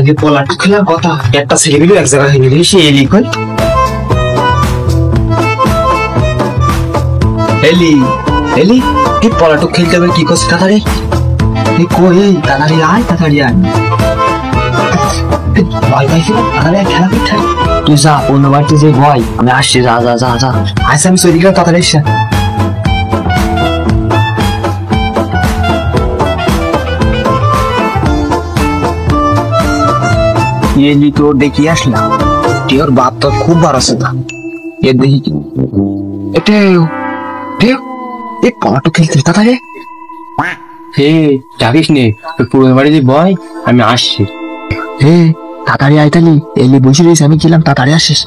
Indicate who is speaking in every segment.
Speaker 1: যে পলাট খেলার কথা একটা ছেলেগুলো এক জায়গায় হয়ে গেলে সে এলি কই এলি এলি এই পলাটক খেলতে হবে কি করছে তাড়াতাড়ি তুই কই তাড়াতাড়ি আয় তাড়াতাড়ি আয় ভয় পাইছি তাড়াতাড়ি খেলা করতে তুই যা অন্য বাড়িতে যে ভয় আমি আসছি যা যা যা যা আজ আমি চলে গেলাম তাড়াতাড়ি এসে এলি তোর দেখি আসলাম তোর বাপ তো খুব বড় আছে না এ দেখি এটাও এই পলাটক খেলতে তাড়াতাড়ি
Speaker 2: হে জানিস নে পুরো বাড়ি যে ভয় আমি আসছি
Speaker 1: হে তাড়াতাড়ি আইতালি এলি বসে রয়েছে আমি গেলাম তাড়াতাড়ি আসিস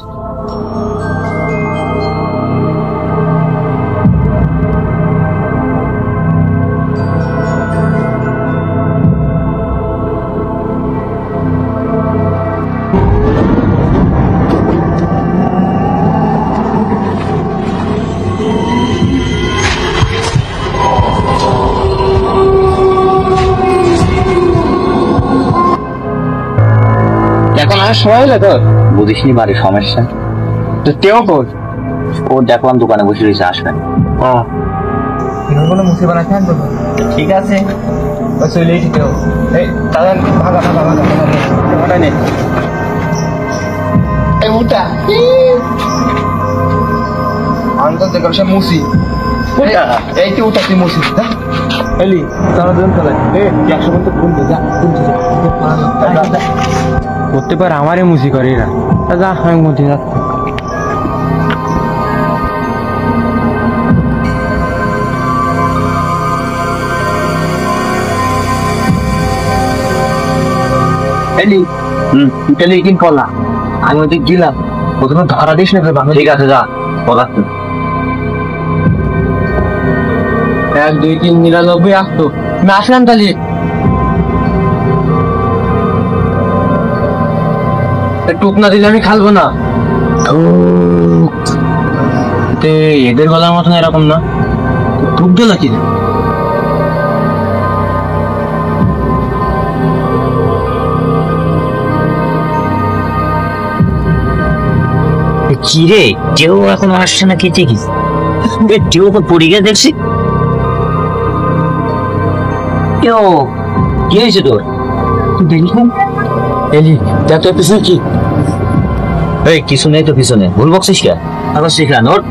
Speaker 2: এখন আর সময় হলো তোর
Speaker 3: বুঝিসনি বাড়ির সমস্যা
Speaker 2: তো তেও কর
Speaker 3: ও দেখলাম দোকানে বসে রয়েছে আসবেন
Speaker 2: কোনো মুসিবত আছে ঠিক আছে চলেই ঠিক এই দাদা ভাগা ভাগা ভাগা ভাগা নে এই উঠা আনন্দ দেখো সে মুসি এই তো উঠা তুই মুসি এলি তারা দুজন চলে এই 100 পর্যন্ত ফোন দে যা করতে পারে আমারই মুসি করে না যা আমি মধ্যে যাচ্ছি
Speaker 1: টেলিকিন পলা আমি ওদিক গেলাম প্রথমে ধরা দিস না
Speaker 3: ঠিক আছে যা পলা
Speaker 2: 1 2 3 99 আসতো আমি আসলাম তাহলে টুক না দিলে আমি খালবো না
Speaker 3: এদের গলার মতন এরকম না
Speaker 2: টুক দিল কি
Speaker 3: কি রে কেউ এখন আসছে না কি দেখিস কেউ পড়ে গিয়ে দেখছি কেউ কি হয়েছে তোর
Speaker 1: দেখলাম
Speaker 3: এলি দেখ তোর পিছনে কি এই কিছু নেই তো পিছনে ভুল বকছিস কে আবার শিখলা নোট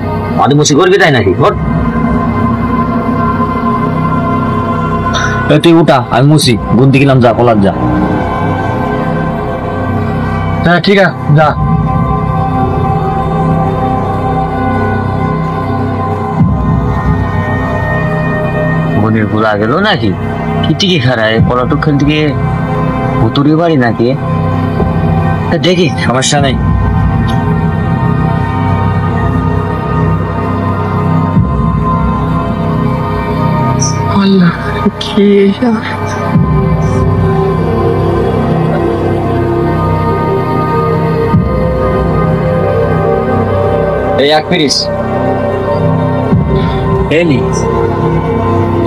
Speaker 3: আদি মুছি করবি তাই নাকি নোট তুই উঠা আমি মুছি গুনতে গেলাম যা পলার যা
Speaker 2: হ্যাঁ ঠিক আছে যা
Speaker 3: মনের ভুলা গেল নাকি কি খারায় পলাটক খেলতে গিয়ে ভুতুরি বাড়ি নাকি দেখি সমস্যা নেই
Speaker 2: আল্লাহ কি
Speaker 3: এই এক পিরিস এলি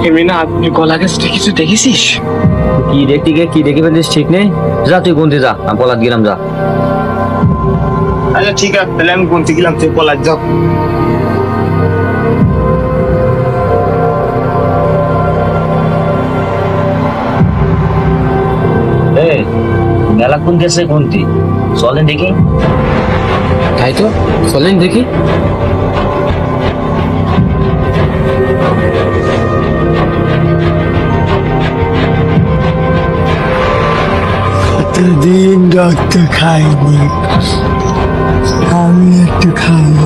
Speaker 2: এমনি না আপনি গলা গেছে কিছু দেখেছিস
Speaker 3: কি দেখে ফেলিস ঠিক নেই যা তুই গুনতে যা আমি পলাত গেলাম যা
Speaker 1: আচ্ছা ঠিক আছে তাহলে আমি গুনতে গেলাম তুই পলাশ যাও
Speaker 3: মেলা কোন গেছে গুনতি চলেন দেখি
Speaker 2: তাই তো চলেন দেখি
Speaker 4: দিন রক্ত খাইনি আমি একটু খাই